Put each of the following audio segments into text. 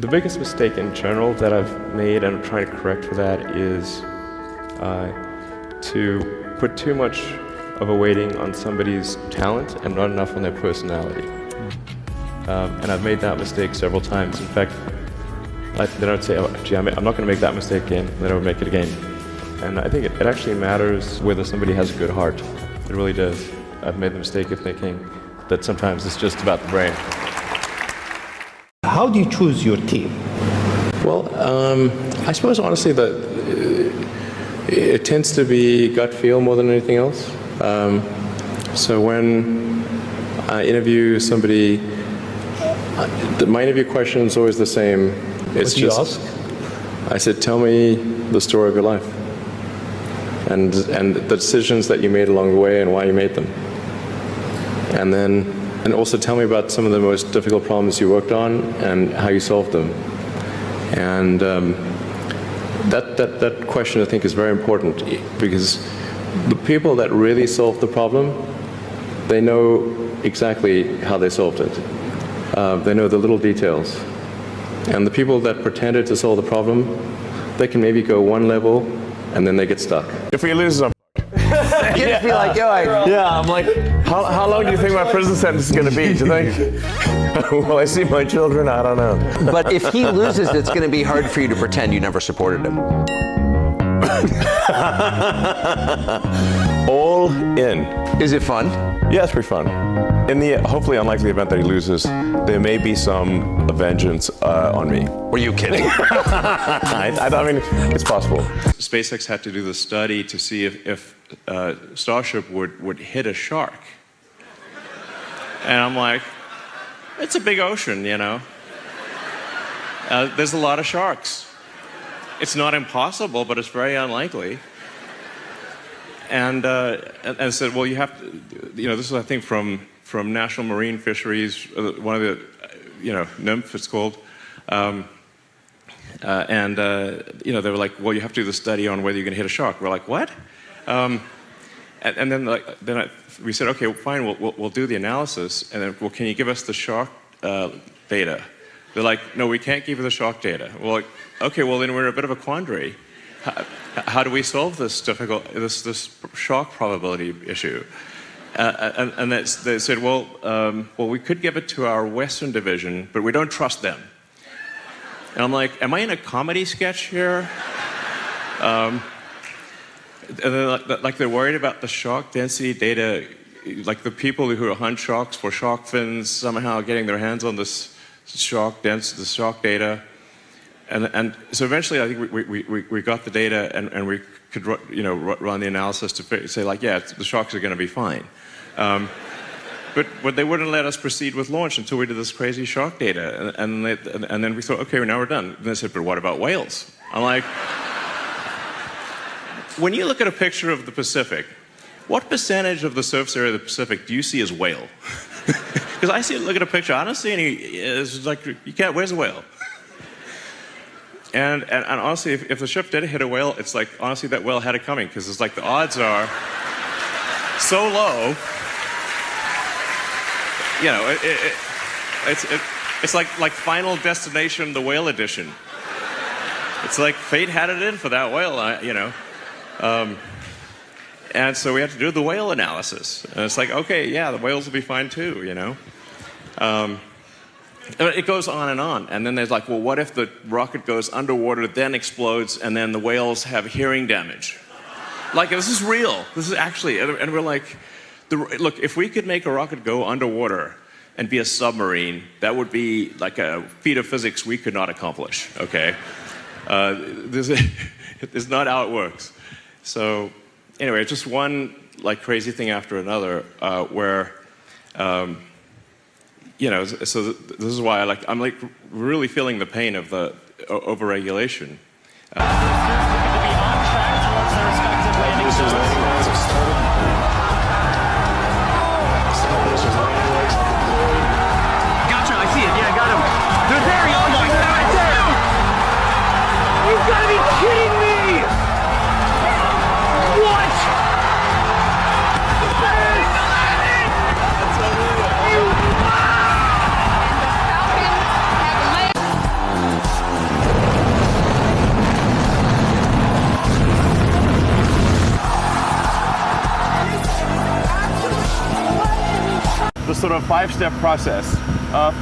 The biggest mistake in general that I've made and I'm trying to correct for that is to put too much of a weighting on somebody's talent and not enough on their personality. And I've made that mistake several times. In fact, then I would say, oh, gee, I'm not going to make that mistake again, and then I would make it again. And I think it actually matters whether somebody has a good heart. It really does. I've made the mistake of thinking that sometimes it's just about the brain. How do you choose your team? Well, I suppose honestly that it tends to be gut feel more than anything else. So when I interview somebody, my interview question is always the same. What do you ask? I said, tell me the story of your life and the decisions that you made along the way and why you made them. And also tell me about some of the most difficult problems you worked on and how you solved them. And that question I think is very important because the people that really solved the problem, they know exactly how they solved it. They know the little details. And the people that pretended to solve the problem, they can maybe go one level and then they get stuck. If we lose them. Kids be like, yo, I'm like, how long do you think my prison sentence is going to be? Do you think? Will I see my children? I don't know. but if he loses, it's going to be hard for you to pretend you never supported him. All in. Is it fun? Yeah, it's pretty fun. In the hopefully unlikely event that he loses, there may be some vengeance on me. Were you kidding? I mean, it's possible. SpaceX had to do the study to see if Starship would hit a shark. And I'm like, it's a big ocean, you know. There's a lot of sharks. It's not impossible, but it's very unlikely. And I said, well, you have to, you know, this is, I think, from National Marine Fisheries, one of the, NMF it's called. You know, they were like, well, you have to do the study on whether you can hit a shark. We're like, what? And then we said, okay, fine, we'll do the analysis. And then, well, can you give us the shark data? They're like, no, we can't give you the shark data. We're like, okay, well, then we're in a bit of a quandary. How do we solve this this shark probability issue? And they said, well, we could give it to our Western division, but we don't trust them. And I'm like, am I in a comedy sketch here? And they're worried about the shark density data, like the people who hunt sharks for shark fins somehow getting their hands on this shark data. And so eventually, I think we got the data, and we could run the analysis to say, like, yeah, the sharks are going to be fine. But they wouldn't let us proceed with launch until we did this crazy shark data. And then we thought, okay, now we're done. And they said, but what about whales? I'm like, when you look at a picture of the Pacific, what percentage of the surface area of the Pacific do you see as whale? Because look at a picture, I don't see any. It's like, you can't, where's a whale? And honestly, if the ship did hit a whale, it's like, honestly, that whale had it coming, because it's like the odds are so low. You know, it's like Final Destination, the whale edition. It's like fate had it in for that whale, you know. And so we have to do the whale analysis. And it's like, okay, yeah, the whales will be fine too, you know. It goes on. And then there's like, well, what if the rocket goes underwater, then explodes, and then the whales have hearing damage? Like, this is real. This is actually, and we're like, look, if we could make a rocket go underwater and be a submarine, that would be like a feat of physics we could not accomplish, okay? This is not how it works. So anyway, just one like crazy thing after another where, you know, so this is why I'm like really feeling the pain of the overregulation. Gotcha, I see it. Yeah, I got him. They're there. Oh my God, dude! You've got to be kidding me! What? sort of 5-step process.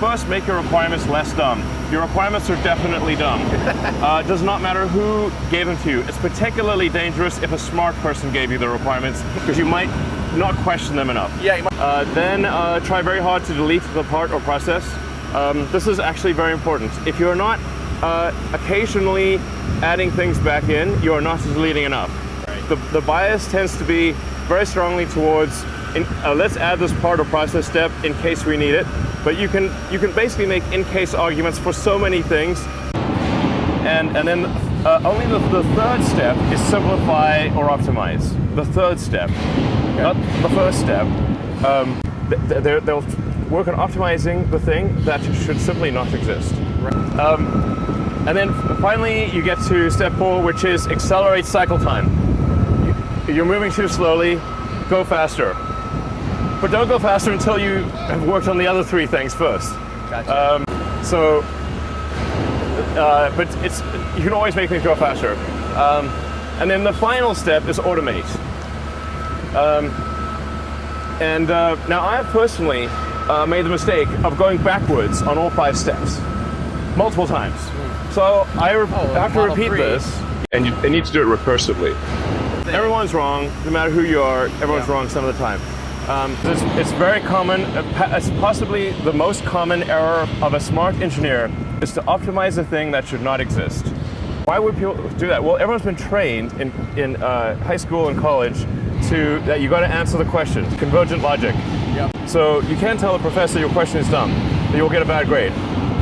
First, make your requirements less dumb. Your requirements are definitely dumb. It does not matter who gave them to you. It's particularly dangerous if a smart person gave you the requirements, because you might not question them enough. Then try very hard to delete the part or process. This is actually very important. If you're not occasionally adding things back in, you are not deleting enough. The bias tends to be very strongly towards let's add this part or process step in case we need it. But you can basically make in-case arguments for so many things. And then only the third step is simplify or optimize. The third step, not the first step. They'll work on optimizing the thing that should simply not exist. And then finally, you get to step 4, which is accelerate cycle time. You're moving too slowly, go faster. But don't go faster until you have worked on the other 3 things first. Gotcha. But you can always make things go faster. And then the final step is automate. Now I have personally made the mistake of going backwards on all 5 steps, multiple times. So I have to repeat this, and you need to do it recursively. Everyone's wrong, no matter who you are, everyone's wrong some of the time. It's very common, it's possibly the most common error of a smart engineer is to optimize a thing that should not exist. Why would people do that? Well, everyone's been trained in high school and college that you got to answer the question, convergent logic. Yep. So you can't tell a professor your question is dumb, you'll get a bad grade.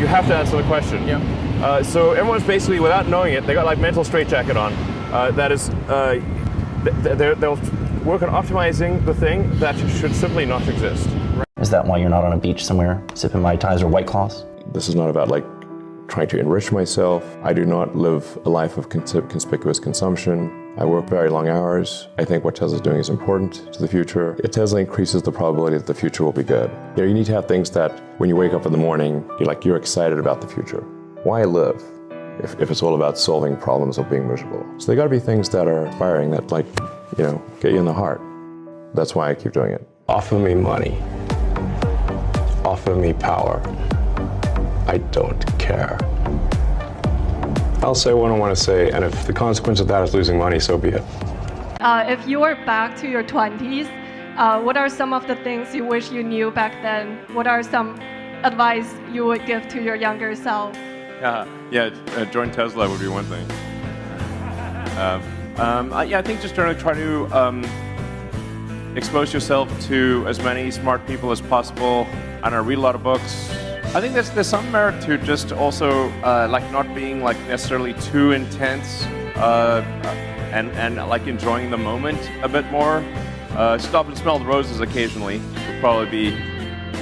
You have to answer the question. Yep. So everyone's basically, without knowing it, they got like mental straitjacket on. That is, they'll work on optimizing the thing that should simply not exist. Is that why you're not on a beach somewhere sipping Mai Tais or White Claws? This is not about like trying to enrich myself. I do not live a life of conspicuous consumption. I work very long hours. I think what Tesla's doing is important to the future. Tesla increases the probability that the future will be good. You need to have things that when you wake up in the morning, you're excited about the future. Why live if it's all about solving problems or being miserable? So they gotta be things that are inspiring, that get you in the heart. That's why I keep doing it. Offer me money. Offer me power. I don't care. I'll say what I want to say, and if the consequence of that is losing money, so be it. If you were back to your 20s, what are some of the things you wish you knew back then? What are some advice you would give to your younger self? Join Tesla would be one thing. I think just try to expose yourself to as many smart people as possible. I don't know, read a lot of books. I think there's some merit to just also not being necessarily too intense and enjoying the moment a bit more. Stop and smell the roses occasionally would probably be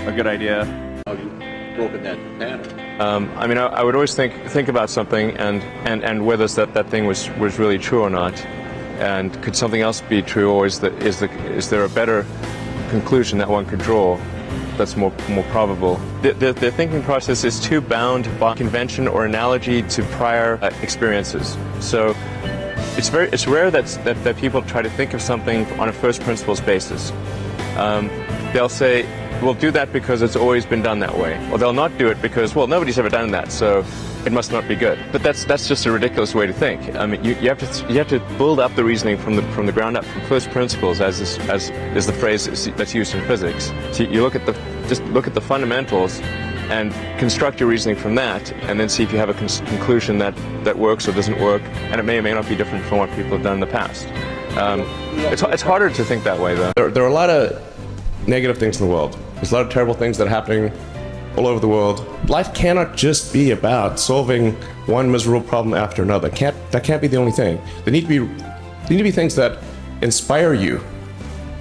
a good idea. How you broken that pattern? I would always think about something and whether that thing was really true or not, and could something else be true, or is there a better conclusion that one could draw that's more probable? The thinking process is too bound by convention or analogy to prior experiences. So it's rare that people try to think of something on a first principles basis. They'll say, we'll do that because it's always been done that way. Or they'll not do it because, well, nobody's ever done that, so it must not be good. But that's just a ridiculous way to think. I mean, you have to build up the reasoning from the ground up, from first principles, as is the phrase that's used in physics. So you look at the fundamentals and construct your reasoning from that, and then see if you have a conclusion that works or doesn't work, and it may or may not be different from what people have done in the past. It's harder to think that way, though. There are a lot of negative things in the world. There's a lot of terrible things that are happening all over the world. Life cannot just be about solving one miserable problem after another. That can't be the only thing. There need to be things that inspire you,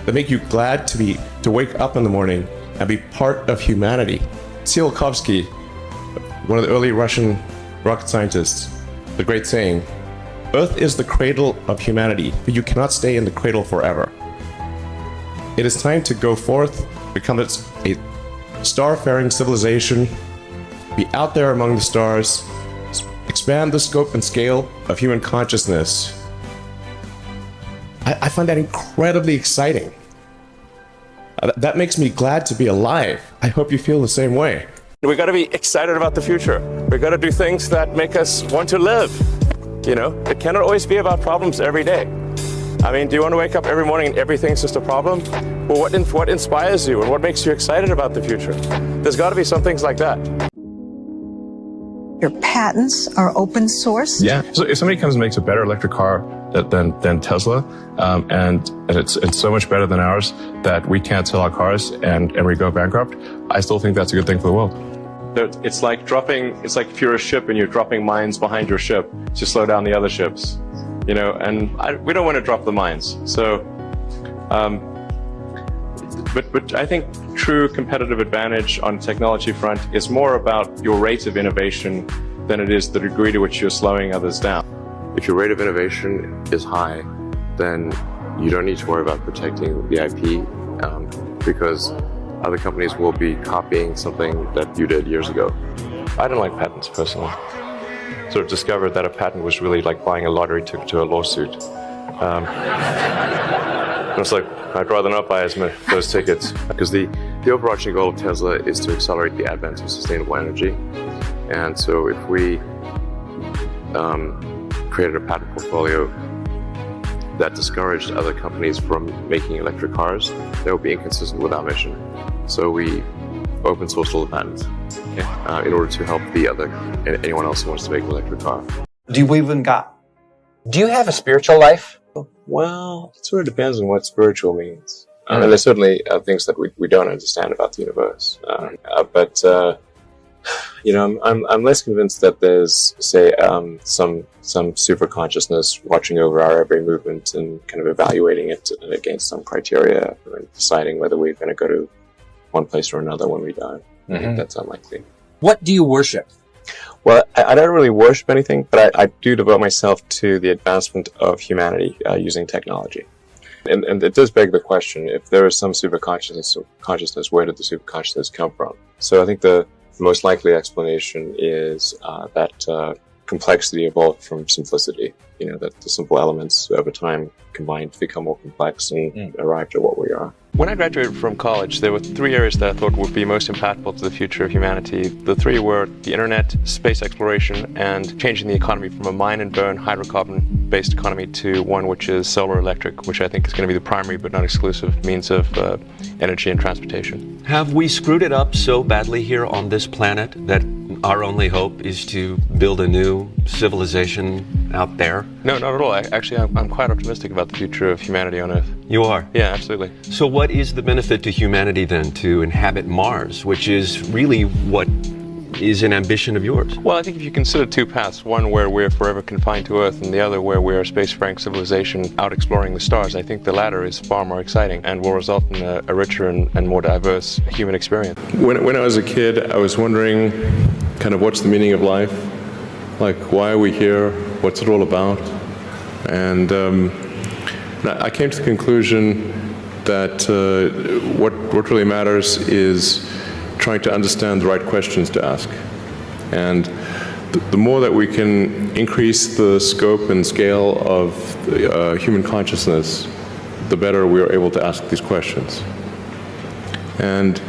that make you glad to wake up in the morning and be part of humanity. Tsiolkovsky, one of the early Russian rocket scientists, the great saying, "Earth is the cradle of humanity, but you cannot stay in the cradle forever." It is time to go forth, become a star-faring civilization, be out there among the stars, expand the scope and scale of human consciousness. I find that incredibly exciting. That makes me glad to be alive. I hope you feel the same way. We got to be excited about the future. We got to do things that make us want to live. You know, it cannot always be about problems every day. I mean, do you want to wake up every morning and everything's just a problem? Well, what inspires you and what makes you excited about the future? There's got to be some things like that. Your patents are open source? Yeah. So if somebody comes and makes a better electric car than Tesla, and it's so much better than ours that we can't sell our cars and we go bankrupt, I still think that's a good thing for the world. It's like if you're a ship and you're dropping mines behind your ship to slow down the other ships, you know, and we don't want to drop the mines. So, but I think true competitive advantage on technology front is more about your rate of innovation than it is the degree to which you're slowing others down. If your rate of innovation is high, then you don't need to worry about protecting the IP because other companies will be copying something that you did years ago. I don't like patents personally. Sort of discovered that a patent was really like buying a lottery ticket to a lawsuit. I was like, I'd rather not buy as many those tickets because the overarching goal of Tesla is to accelerate the advent of sustainable energy. And so if we created a patent portfolio that discouraged other companies from making electric cars, that would be inconsistent with our mission. So we open sourced all the patents in order to help anyone else who wants to make an electric car. Do you have a spiritual life? Well, it sort of depends on what spiritual means. And there's certainly things that we don't understand about the universe. But you know, I'm less convinced that there's, say, some super consciousness watching over our every movement and kind of evaluating it against some criteria and deciding whether we're going to go to one place or another when we die. I think that's unlikely. What do you worship? Well, I don't really worship anything, but I do devote myself to the advancement of humanity using technology. And it does beg the question, if there is some super consciousness, where did the super consciousness come from? So I think the most likely explanation is that complexity evolved from simplicity. You know, that the simple elements over time combined to become more complex and arrived at what we are. When I graduated from college, there were 3 areas that I thought would be most impactful to the future of humanity. The 3 were the internet, space exploration, and changing the economy from a mine and burn hydrocarbon-based economy to one which is solar electric, which I think is going to be the primary but not exclusive means of energy and transportation. Have we screwed it up so badly here on this planet that our only hope is to build a new civilization out there? No, not at all. I'm quite optimistic about the future of humanity on Earth. You are? Yeah, absolutely. So what is the benefit to humanity then to inhabit Mars, which is really what is an ambition of yours? Well, I think if you consider 2 paths, one where we're forever confined to Earth and the other where we're a spacefaring civilization out exploring the stars, I think the latter is far more exciting and will result in a richer and more diverse human experience. When I was a kid, I was wondering kind of what's the meaning of life? Like, why are we here? What's it all about? And I came to the conclusion that what really matters is trying to understand the right questions to ask. And the more that we can increase the scope and scale of human consciousness, the better we are able to ask these questions. And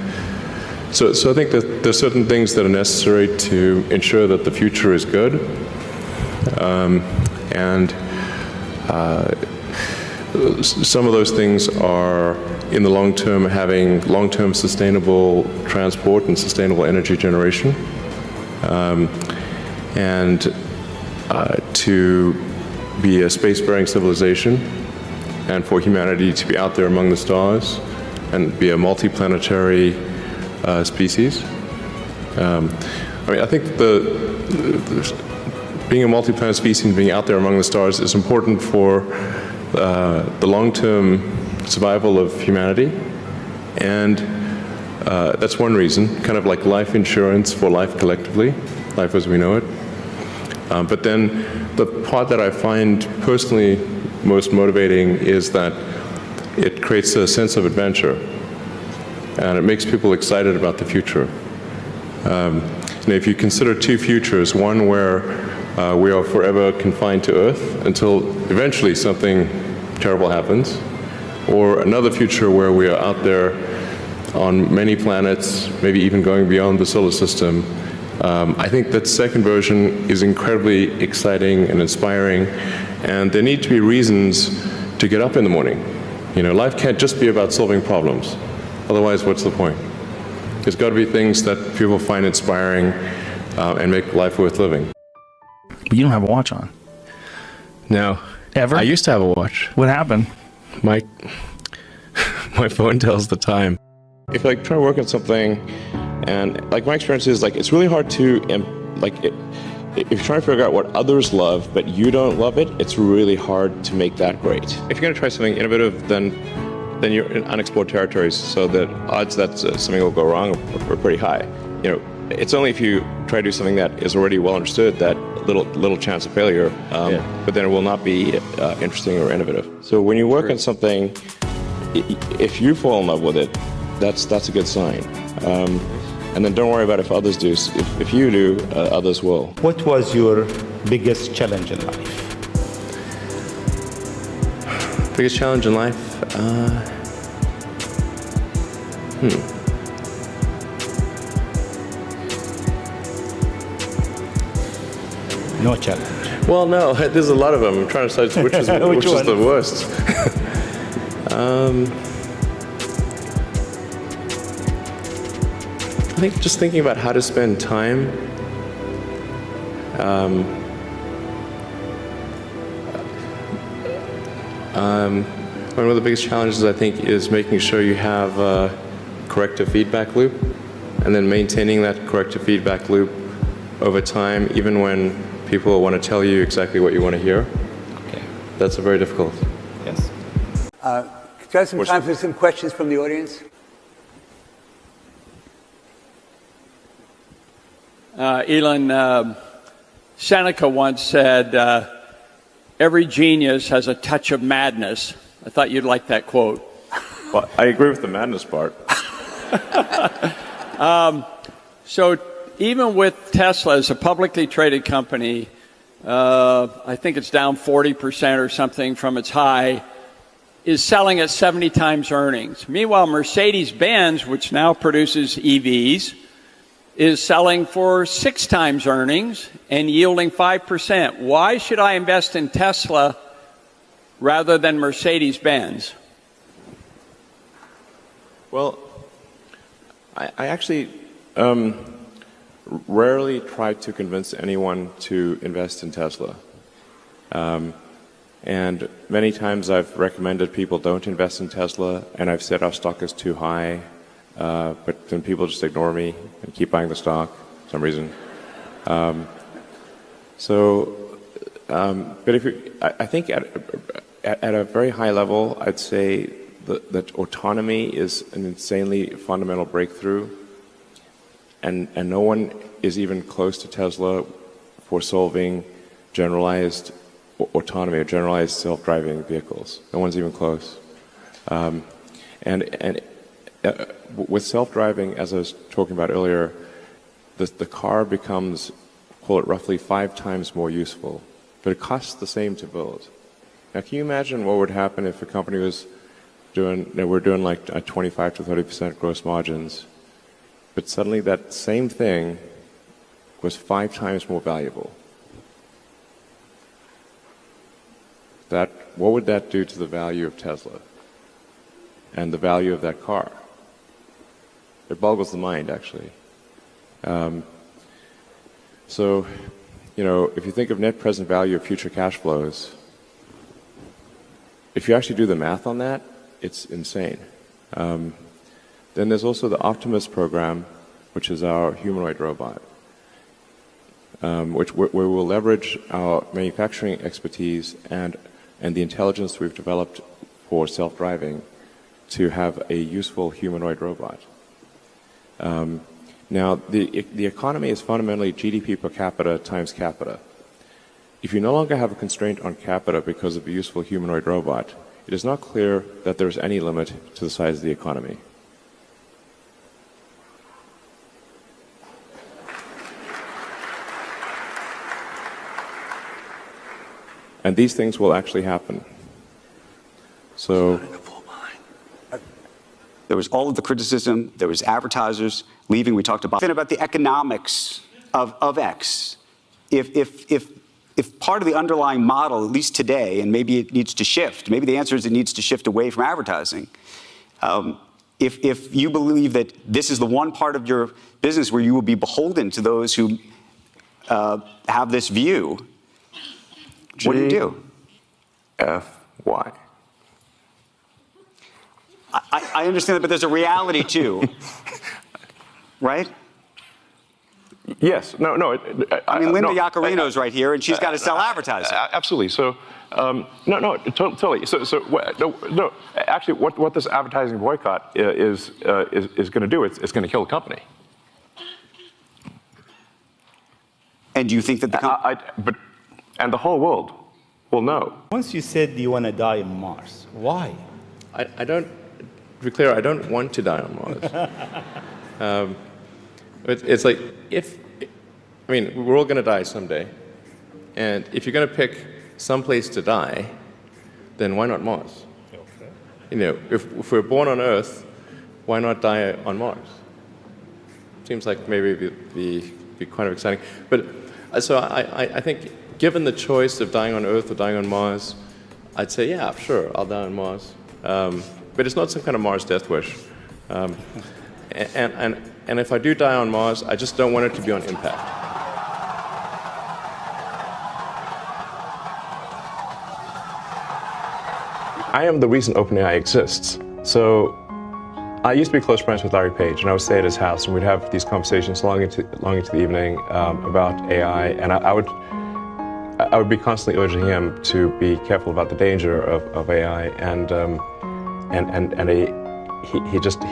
so I think that there's certain things that are necessary to ensure that the future is good. Some of those things are, in the long term, having long-term sustainable transport and sustainable energy generation, and to be a spacefaring civilization, and for humanity to be out there among the stars and be a multi-planetary species. I think being a multi-planet species and being out there among the stars is important for the long-term survival of humanity, and that's one reason, kind of like life insurance for life collectively, life as we know it. But then the part that I find personally most motivating is that it creates a sense of adventure, and it makes people excited about the future. If you consider 2 futures, one where we are forever confined to Earth until eventually something terrible happens, or another future where we are out there on many planets, maybe even going beyond the solar system. I think that second version is incredibly exciting and inspiring, and there need to be reasons to get up in the morning. You know, life can't just be about solving problems. Otherwise, what's the point? There's got to be things that people find inspiring and make life worth living. But you don't have a watch on. No. Ever? I used to have a watch. What happened? My phone tells the time. If you're like trying to work on something, and like my experience is like it's really hard to if you're trying to figure out what others love but you don't love it, it's really hard to make that great. If you're going to try something innovative, then you're in unexplored territories, so the odds that something will go wrong are pretty high. You know, it's only if you try to do something that is already well understood that little chance of failure, but then it will not be interesting or innovative. So when you work on something, if you fall in love with it, that's a good sign. And then don't worry about if others do. If you do, others will. What was your biggest challenge in life? Biggest challenge in life? No challenge. Well, no, there's a lot of them. I'm trying to decide which is which is the worst. I think just thinking about how to spend time. One of the biggest challenges, I think, is making sure you have a corrective feedback loop, and then maintaining that corrective feedback loop over time, even when people want to tell you exactly what you want to hear. Okay. That's very difficult. Yes. Do I have some time for some questions from the audience? Elon, Seneca once said, every genius has a touch of madness. I thought you'd like that quote. Well, I agree with the madness part. So even with Tesla as a publicly traded company, I think it's down 40% or something from its high, is selling at 70 times earnings. Meanwhile, Mercedes-Benz, which now produces EVs, is selling for 6 times earnings and yielding 5%. Why should I invest in Tesla rather than Mercedes-Benz? Well, I actually rarely try to convince anyone to invest in Tesla. And many times I've recommended people don't invest in Tesla, and I've said our stock is too high, but then people just ignore me and keep buying the stock for some reason. But if I think at a very high level, I'd say that autonomy is an insanely fundamental breakthrough, and no one is even close to Tesla for solving generalized autonomy or generalized self-driving vehicles. No one's even close. With self-driving, as I was talking about earlier, the car becomes, call it roughly 5 times more useful, but it costs the same to build. Now, can you imagine what would happen if a company was doing, we're doing like 25 to 30% gross margins, but suddenly that same thing was 5 times more valuable? What would that do to the value of Tesla and the value of that car? It boggles the mind, actually. So, if you think of net present value of future cash flows, if you actually do the math on that, it's insane. Then there's also the Optimus program, which is our humanoid robot, where we'll leverage our manufacturing expertise and the intelligence we've developed for self-driving to have a useful humanoid robot. Now, the economy is fundamentally GDP per capita times capita. If you no longer have a constraint on capita because of a useful humanoid robot, it is not clear that there's any limit to the size of the economy. And these things will actually happen. So, There was all of the criticism. There was advertisers leaving. We talked about the economics of X. If part of the underlying model, at least today, and maybe it needs to shift, maybe the answer is it needs to shift away from advertising. If you believe that this is the one part of your business where you will be beholden to those who have this view, what do you do? F-Y. I understand that, but there's a reality too, right? Yes. No. I mean, Linda Yaccarino's right here, and she's got to sell advertising. Absolutely. So, totally. No. Actually, what this advertising boycott is going to do, it's going to kill the company. And do you think that and the whole world will know. Once you said you want to die on Mars, why? I don't, to be clear, I don't want to die on Mars. It's like, we're all going to die someday. And if you're going to pick some place to die, then why not Mars? Okay. If we're born on Earth, why not die on Mars? Seems like maybe it'd be kind of exciting. But so I think, given the choice of dying on Earth or dying on Mars, I'd say, yeah, sure, I'll die on Mars. But it's not some kind of Mars death wish. And if I do die on Mars, I just don't want it to be on impact. I am the reason OpenAI exists. So I used to be close friends with Larry Page, and I would stay at his house, and we'd have these conversations long into the evening about AI, and I would be constantly urging him to be careful about the danger of AI, and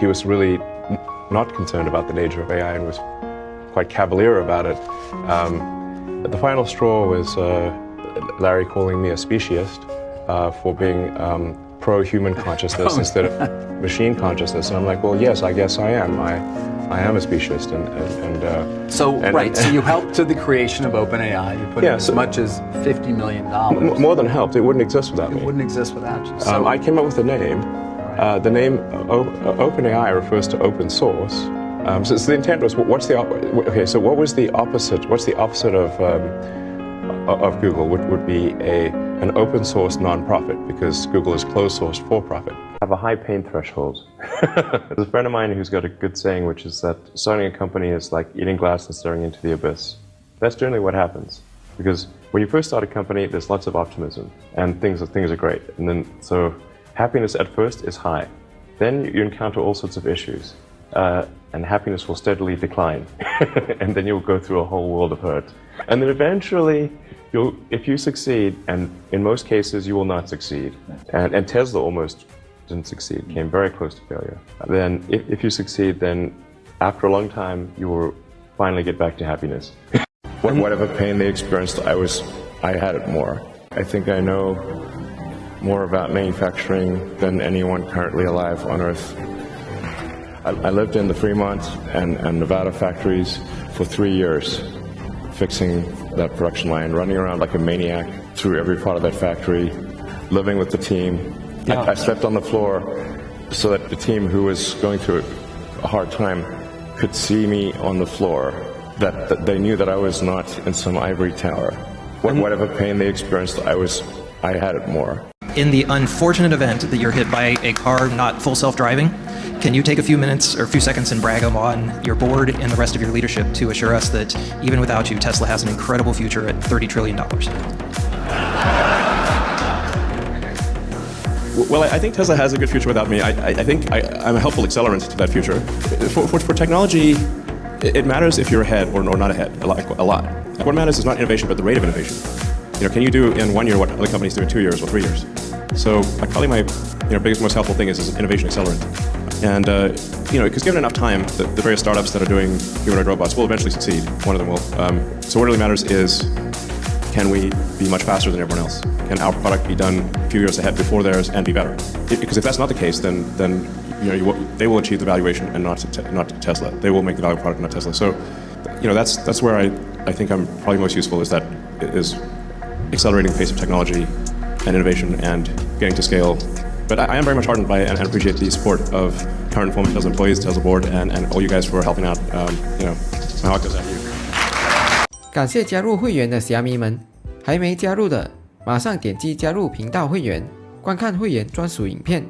he was really not concerned about the danger of AI and was quite cavalier about it. The final straw was Larry calling me a speciesist for being pro-human consciousness instead of machine consciousness, and I'm like, well, yes, I guess I am. I am a speciesist, So you helped to the creation of OpenAI. You put in as much as $50 million. More than helped. It wouldn't exist without me. It wouldn't exist without you. So I came up with the name. The name OpenAI refers to open source. So the intent was, what was the opposite? What's the opposite of Google? Would be an open source nonprofit, because Google is closed source for profit. I have a high pain threshold. There's a friend of mine who's got a good saying, which is that starting a company is like eating glass and staring into the abyss. That's generally what happens, because when you first start a company, there's lots of optimism and things are great, and then so happiness at first is high. Then you encounter all sorts of issues, and happiness will steadily decline, and then you'll go through a whole world of hurt. And then eventually, if you succeed, and in most cases you will not succeed, and Tesla almost didn't succeed, came very close to failure. Then if you succeed, then after a long time, you will finally get back to happiness. Whatever pain they experienced, I had it more. I think I know more about manufacturing than anyone currently alive on Earth. I lived in the Fremont and Nevada factories for 3 years, fixing that production line, running around like a maniac through every part of that factory, living with the team. Yeah. I slept on the floor so that the team who was going through a hard time could see me on the floor, that they knew that I was not in some ivory tower. Whatever pain they experienced, I had it more. In the unfortunate event that you're hit by a car not full self-driving, can you take a few minutes or a few seconds and brag on your board and the rest of your leadership to assure us that even without you, Tesla has an incredible future at $30 trillion? Well, I think Tesla has a good future without me. I think I'm a helpful accelerant to that future. For technology, it matters if you're ahead or not ahead a lot. What matters is not innovation, but the rate of innovation. Can you do in 1 year what other companies do in 2 years or 3 years? So probably my biggest, most helpful thing is innovation accelerant. And because given enough time, the various startups that are doing humanoid robots will eventually succeed. One of them will. So what really matters is, can we be much faster than everyone else? Can our product be done a few years ahead before theirs and be better? Because if that's not the case, then they will achieve the valuation and not Tesla. They will make the valuable product, not Tesla. So that's where I think I'm probably most useful, is accelerating the pace of technology and innovation and getting to scale But I am very much heartened by and appreciate the support of current former Tesla employees, Tesla board, and all you guys for helping out. My heart goes out to you. 感謝加入会员的蝦米們，還沒加入的，馬上點擊加入頻道會員，觀看會員專屬影片。